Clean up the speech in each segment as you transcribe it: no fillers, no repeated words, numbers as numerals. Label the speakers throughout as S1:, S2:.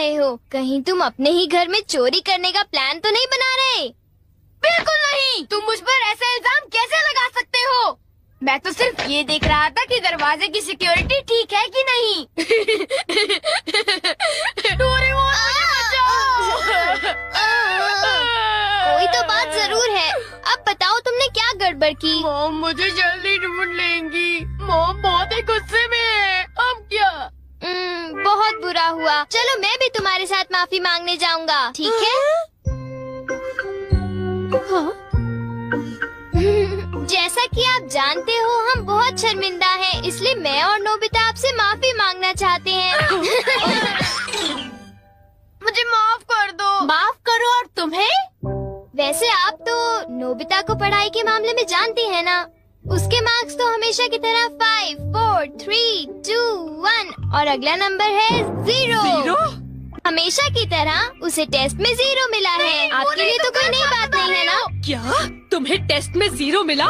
S1: रहे हो? कहीं तुम अपने ही घर में चोरी करने का प्लान तो नहीं बना रहे?
S2: बिल्कुल नहीं। तुम मुझ पर ऐसा इल्जाम कैसे लगा सकते हो? मैं तो सिर्फ ये देख रहा था कि दरवाजे की सिक्योरिटी ठीक है कि नहीं। डोरेमोन, मुझे बचाओ।
S1: कोई तो बात जरूर है। अब बताओ तुमने क्या गड़बड़ की?
S2: मॉम मुझे जल्दी ढूंढ लेंगी। मॉम बहुत ही गुस्से में है। अब क्या?
S1: बहुत बुरा हुआ। चलो मैं भी तुम्हारे साथ माफी मांगने जाऊंगा, ठीक है? जैसा कि आप जानते हो हम बहुत शर्मिंदा हैं, इसलिए मैं और नोबिता आपसे माफी मांगना चाहते हैं।
S2: मुझे माफ कर दो। माफ करो और तुम्हें?
S1: वैसे आप तो नोबिता को पढ़ाई के मामले में जानती हैं ना? उसके मार्क्स तो हमेशा की तरह 5, 4, 3, 2, 1 और अगला नंबर है 0। हमेशा की तरह उसे टेस्ट में 0 मिला है। आपके लिए तो कोई नई बात नहीं है ना?
S3: क्या तुम्हें टेस्ट में 0 मिला?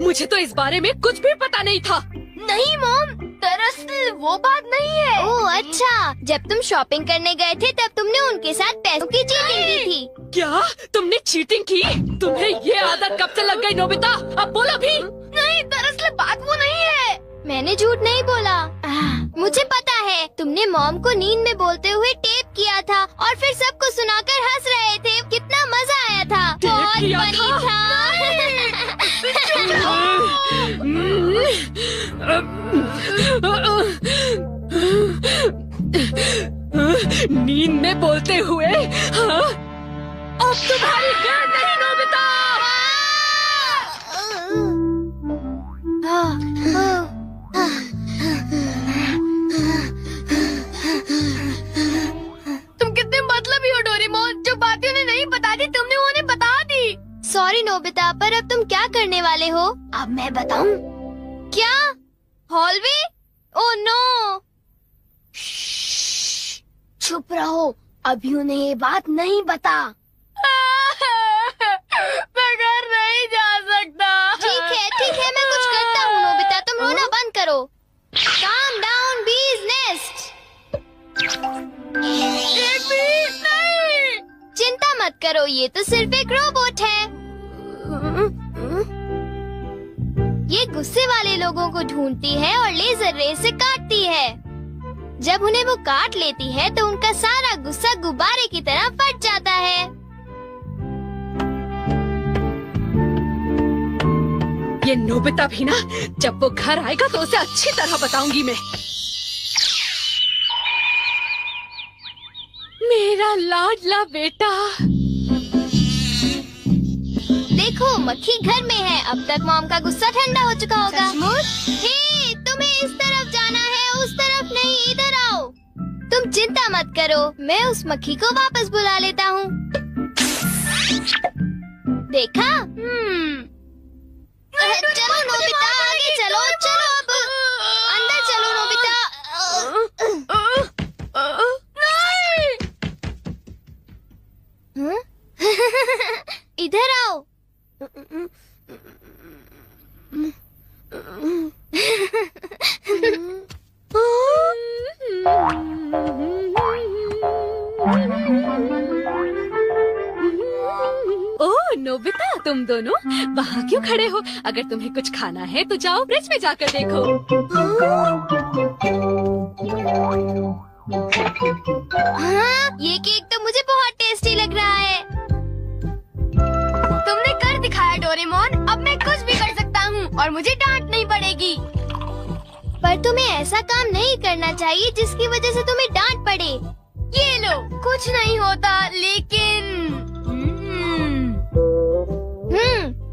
S3: मुझे तो इस बारे में कुछ भी पता नहीं था।
S2: नहीं मॉम, दरअसल वो बात नहीं है।
S1: ओह अच्छा, जब तुम शॉपिंग करने गए थे तब तुमने उनके साथ पैसों की चीटिंग की थी।
S3: क्या तुमने चीटिंग की? तुम्हें ये आदत कब से लग गई नोबिता? अब बोलो भी।
S2: नहीं, दरअसल बात वो नहीं है।
S1: मैंने झूठ नहीं बोला। मुझे पता है, तुमने मॉम को नींद में बोलते हुए टेप किया था और फिर सबको सुनाकर हंस रहे थे। कितना मजा आया था। बहुत फनी था।
S3: नींद में बोलते हुए? हाँ? अब तुम्हारी गैर नहीं नोबिता।
S2: तुम कितने मतलबी हो डोरेमोन। जो बातें उन्हें नहीं बता दी तुमने उन्हें बता दी।
S1: सॉरी नोबिता, पर अब तुम क्या करने वाले हो?
S2: अब मैं बताऊं?
S1: क्या? हॉलवे? Oh no.
S2: चुप रहो, अभी उन्हें ये बात नहीं बता। मैं घर नहीं जा सकता।
S1: ठीक है, मैं कुछ करता हूँ नोबिता, तुम रोना बंद करो। Calm down, bee's nest।
S2: नहीं।
S1: चिंता मत करो, ये तो सिर्फ एक रोबोट है। ये गुस्से वाले लोगों को ढूंढती है और लेजर रे से काटती है। जब उन्हें वो काट लेती है तो उनका सारा गुस्सा गुब्बारे की तरह फट जाता है।
S3: ये नोबिता भी ना, जब वो घर आएगा तो उसे अच्छी तरह बताऊंगी मैं। मेरा लाडला बेटा।
S1: देखो मक्खी घर में है। अब तक मॉम का गुस्सा ठंडा हो चुका होगा। हे, तुम्हें इस तरफ जाना है, उस तरफ नहीं, इधर आओ। तुम चिंता मत करो, मैं उस मक्खी को वापस बुला लेता हूँ। देखा? चलो नोबिता, आगे चलो, चलो अब अंदर चलो नोबिता। इधर आओ।
S3: ओह नोबिता, तुम दोनों वहाँ क्यों खड़े हो? अगर तुम्हें कुछ खाना है तो जाओ ब्रिज में जाकर देखो।
S1: हाँ, ये केक तो मुझे बहुत टेस्टी लग रहा है।
S2: तुमने कर दिखाया डोरेमोन। अब मैं कुछ भी कर सकता हूँ और मुझे डांट नहीं पड़ेगी।
S1: पर तुम्हें ऐसा काम नहीं करना चाहिए जिसकी वजह से तुम्हें डांट पड़े।
S2: ये लो, कुछ नहीं होता, लेकिन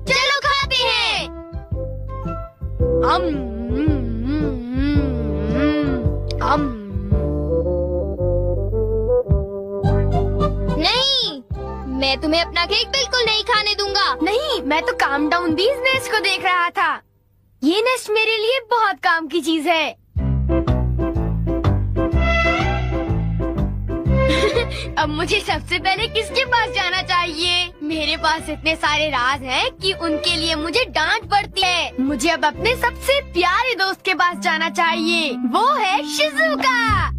S1: चलो खाते हैं। नहीं, मैं तुम्हें अपना केक बिल्कुल नहीं खाने दूंगा।
S2: नहीं, मैं तो काम डाउन बीज नेस्ट को देख रहा था। ये नेस्ट मेरे लिए बहुत काम की चीज है। अब मुझे सबसे पहले किसके पास जाना चाहिए? मेरे पास इतने सारे राज हैं कि उनके लिए मुझे डांट पड़ती है। मुझे अब अपने सबसे प्यारे दोस्त के पास जाना चाहिए। वो है शिजुका।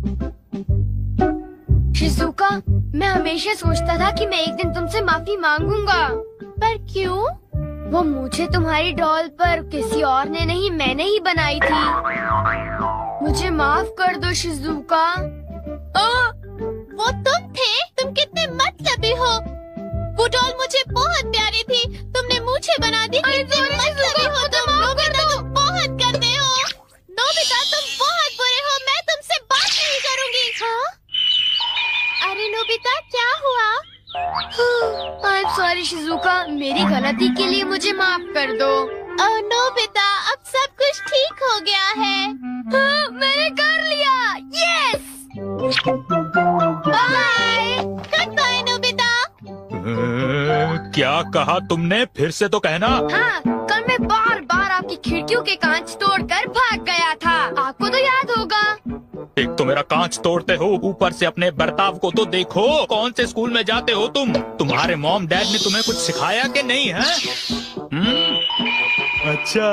S2: शिजुका मैं हमेशा सोचता था कि मैं एक दिन तुमसे माफी मांगूंगा, पर क्यों? वो मुझे तुम्हारी डॉल पर किसी और ने नहीं, मैंने ही बनाई थी। मुझे माफ कर दो शिजुका।
S1: वो तुम थे? तुम कितने मतलबी हो। वो डॉल मुझे बहुत प्यारी थी, तुमने मुझे बना दी। कितने मतलबी हो तुम। नोबिता तुम बहुत गंदे हो। नोबिता तुम बहुत बुरे हो, मैं तुमसे बात नहीं करूँगी। हाँ? अरे नोबिता क्या हुआ?
S2: I'm sorry शिजुका, मेरी गलती के लिए मुझे माफ कर दो।
S1: नोबिता अब सब कुछ ठीक हो गया है।
S2: हाँ, मैंने कर लिया। Yes. Bye.
S1: Goodbye Nobita.
S4: क्या कहा तुमने? फिर से तो कहना।
S2: हाँ, कल मैं बार बार आपकी खिड़कियों के कांच तोड़कर भाग गया था, आपको तो याद होगा।
S4: एक तो मेरा कांच तोड़ते हो, ऊपर से अपने बर्ताव को तो देखो। कौन से स्कूल में जाते हो तुम? तुम्हारे मॉम डैड ने तुम्हें कुछ सिखाया कि नहीं है? अच्छा,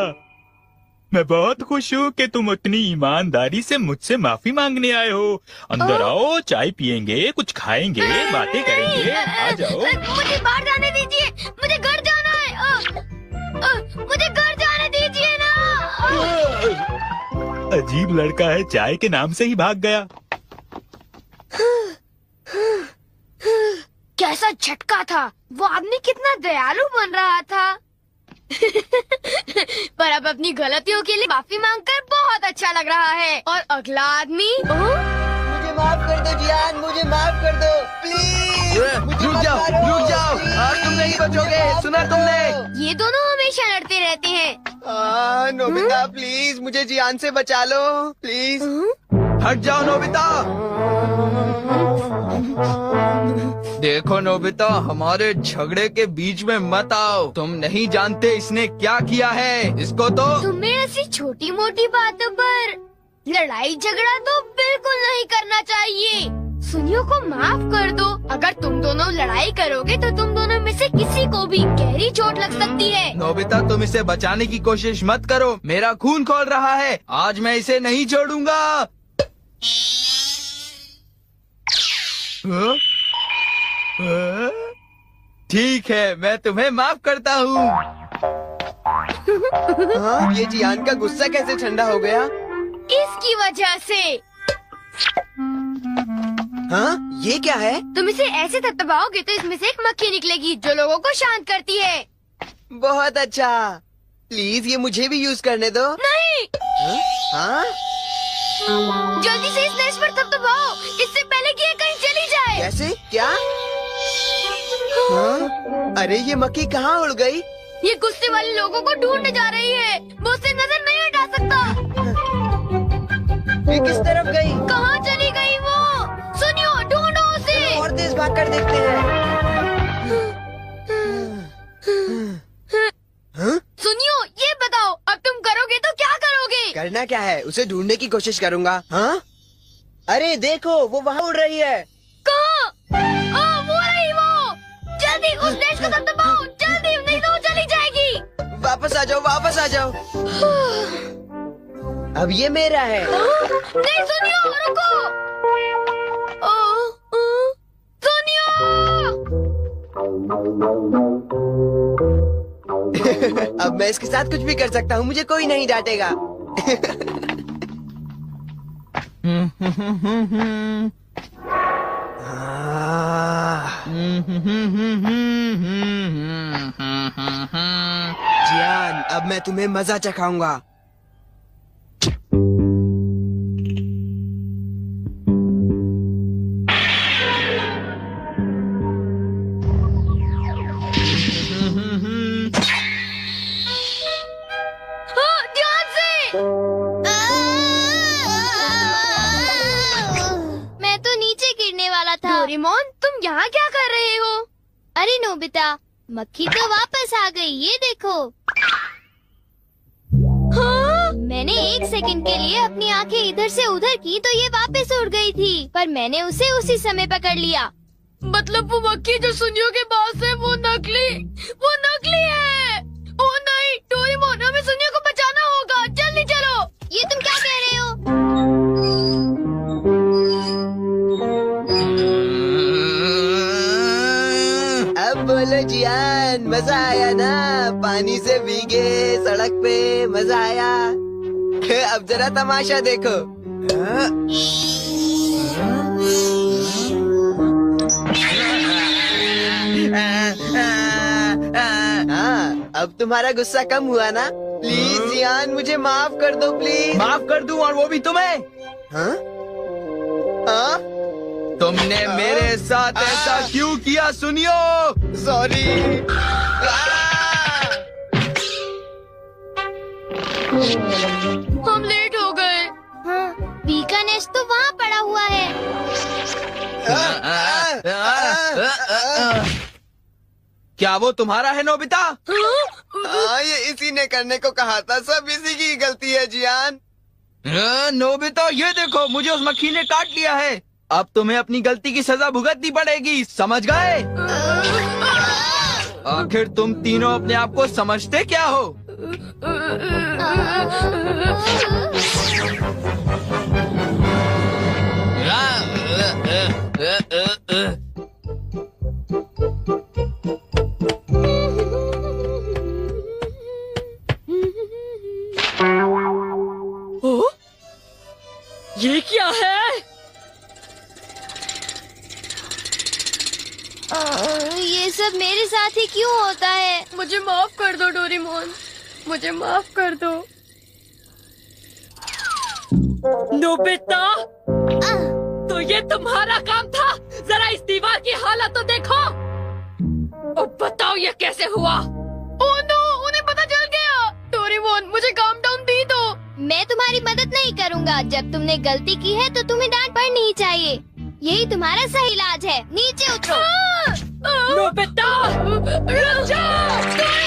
S4: मैं बहुत खुश हूँ कि तुम उतनी ईमानदारी से मुझसे माफी मांगने आए हो। अंदर आओ, चाय पियेंगे, कुछ खाएंगे, बातें करेंगे। आ जाओ।
S2: मुझे बाहर जाने दीजिए, मुझे घर जाना है। मुझे घर जाने दीजिए ना।
S4: अजीब लड़का है, चाय के नाम से ही भाग गया।
S2: कैसा झटका था। वो आदमी कितना दयालु बन रहा था। पर अब अपनी गलतियों के लिए माफी मांगकर बहुत अच्छा लग रहा है। और अगला आदमी
S5: मुझे माफ कर दो जियान, मुझे माफ कर दो प्लीज।
S6: रुक जाओ, आज तुम नहीं बचोगे, सुना तुमने?
S2: ये दोनों हमेशा लड़ते रहते हैं।
S5: नोबिता प्लीज मुझे जियान से बचा लो प्लीज।
S6: हट जाओ नोबिता। देखो नोबिता, हमारे झगड़े के बीच में मत आओ। तुम नहीं जानते इसने क्या किया है। इसको तो
S2: तुम्हें ऐसी छोटी मोटी बातों पर लड़ाई झगड़ा तो बिल्कुल नहीं करना चाहिए। सुनियो को माफ कर दो। अगर तुम दोनों लड़ाई करोगे तो तुम दोनों में से किसी को भी गहरी चोट लग सकती है।
S6: नोबिता, तुम इसे बचाने की कोशिश मत करो। मेरा खून खौल रहा है, आज मैं इसे नहीं छोड़ूंगा। ठीक है, मैं तुम्हें माफ करता हूँ।
S5: ये जियान का गुस्सा कैसे ठंडा हो गया?
S2: इसकी वजह से।
S5: हाँ, ये क्या है?
S2: तुम इसे ऐसे थपथपाओगे तो इसमें से एक मक्खी निकलेगी जो लोगों को शांत करती है।
S5: बहुत अच्छा, प्लीज ये मुझे भी यूज करने दो।
S2: नहीं।
S5: हाँ?
S2: जल्दी से इस नेश पर थपथपाओ, इससे पहले कि ये कहीं चली जाए।
S5: कैसे? क्या? हाँ? अरे ये मक्खी कहाँ उड़ गई?
S2: ये गुस्से वाले लोगों को ढूंढने जा रही है। वो उससे नजर नहीं हटा सकता।
S5: ये किस तरफ गई?
S2: कहाँ चली गई वो? सुनियो, ढूंढो उसे।
S5: और तेज भाग कर देखते हैं। हाँ?
S2: सुनियो, ये बताओ अब तुम करोगे तो क्या करोगे?
S5: करना क्या है? उसे ढूंढने की कोशिश करूँगा। हाँ? अरे देखो, वो वहाँ उड़ रही है।
S2: कहाँ? वो रही वो। जल्दी उस नेश को थपथपाओ, जल्दी, नहीं तो वो चली जाएगी।
S5: वापस आ जाओ, वापस आ जाओ। अब ये मेरा है।
S2: नहीं सुनियो, रुको। सुनियो।
S5: अब मैं इसके साथ कुछ भी कर सकता हूँ, मुझे कोई नहीं डांटेगा। जियान, अब मैं तुम्हें मजा चखाऊंगा।
S2: ध्यान से।
S1: मैं तो नीचे गिरने वाला था।
S2: डोरेमोन, तुम यहाँ क्या कर रहे हो?
S1: अरे नोबिता, मक्खी तो वापस आ गई, ये देखो।
S2: हाँ?
S1: मैंने 1 सेकंड के लिए अपनी आंखें इधर से उधर की तो ये वापस उड़ गई थी, पर मैंने उसे उसी समय पकड़ लिया।
S2: मतलब वो मक्खी जो सुनियो के पास है वो नकली है। ओ नहीं, डोरेमोन, हमें सुनियो को बचाना होगा, जल्दी चलो।
S1: ये तुम क्या कह रहे हो?
S5: बोलो जियान, मजा आया ना? पानी से भीगे सड़क पे, मजा आया? अब जरा तमाशा देखो। हाँ, अब तुम्हारा गुस्सा कम हुआ ना? प्लीज जियान, मुझे माफ कर दो प्लीज।
S6: माफ कर दूं, और वो भी तुम्हें?
S5: हाँ? हाँ?
S6: तुमने मेरे साथ ऐसा क्यों किया? सुनियो।
S5: सॉरी।
S2: हम लेट हो गए।
S1: हाँ, बी का नेस्ट तो वहाँ पड़ा हुआ है।
S6: क्या वो तुम्हारा है नोबिता?
S5: ये इसी ने करने को कहा था, सब इसी की गलती है जियान।
S6: नोबिता, ये देखो, मुझे उस मक्खी ने काट लिया है। अब तुम्हें अपनी गलती की सजा भुगतनी पड़ेगी, समझ गए? आखिर तुम तीनों अपने आप को समझते क्या हो?
S3: ओ, ये क्या है?
S1: ये सब मेरे साथ ही क्यों होता है?
S2: मुझे माफ कर दो डोरेमोन, मुझे माफ कर दो।
S3: नोबिता, तो ये तुम्हारा काम था? जरा इस दीवार की हालत तो देखो। अब बताओ ये कैसे हुआ?
S2: ओह नो, उन्हें पता चल गया। डोरेमोन, मुझे काम डाउन दी दो।
S1: मैं तुम्हारी मदद नहीं करूँगा। जब तुमने गलती की है तो तुम्हें डांट पड़नी ही चाहिए। यही तुम्हारा सही इलाज है। नीचे उतरो।
S3: नोबिता, रुक जाओ।